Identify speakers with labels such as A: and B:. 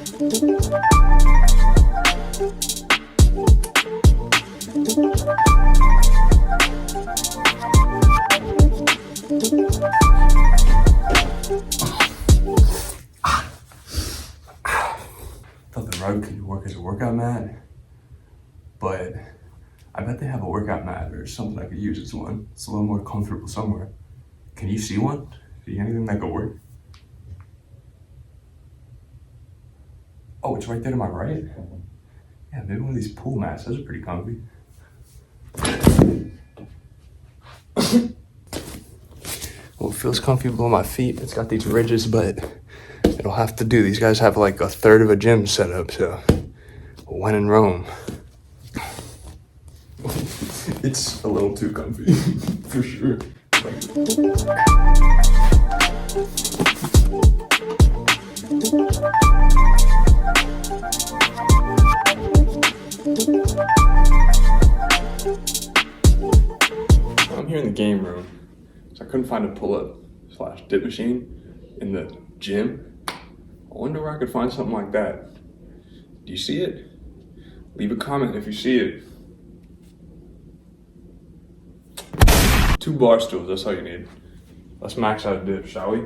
A: Thought the rug could work as a workout mat, but I bet they have a workout mat or something I could use as one. It's a little more comfortable somewhere. Can you see one? See anything that could work? Oh, it's right there to my right? Yeah, maybe one of these pool mats. Those are pretty comfy. Well, it feels comfy below my feet. It's got these ridges, but it'll have to do. These guys have like a third of a gym set up, so when in Rome. It's a little too comfy, for sure. I'm here in the game room, so I couldn't find a pull-up / dip machine in the gym. I wonder where I could find something like that. Do you see it? Leave a comment if you see it. 2 bar stools, that's all you need. Let's max out a dip, shall we?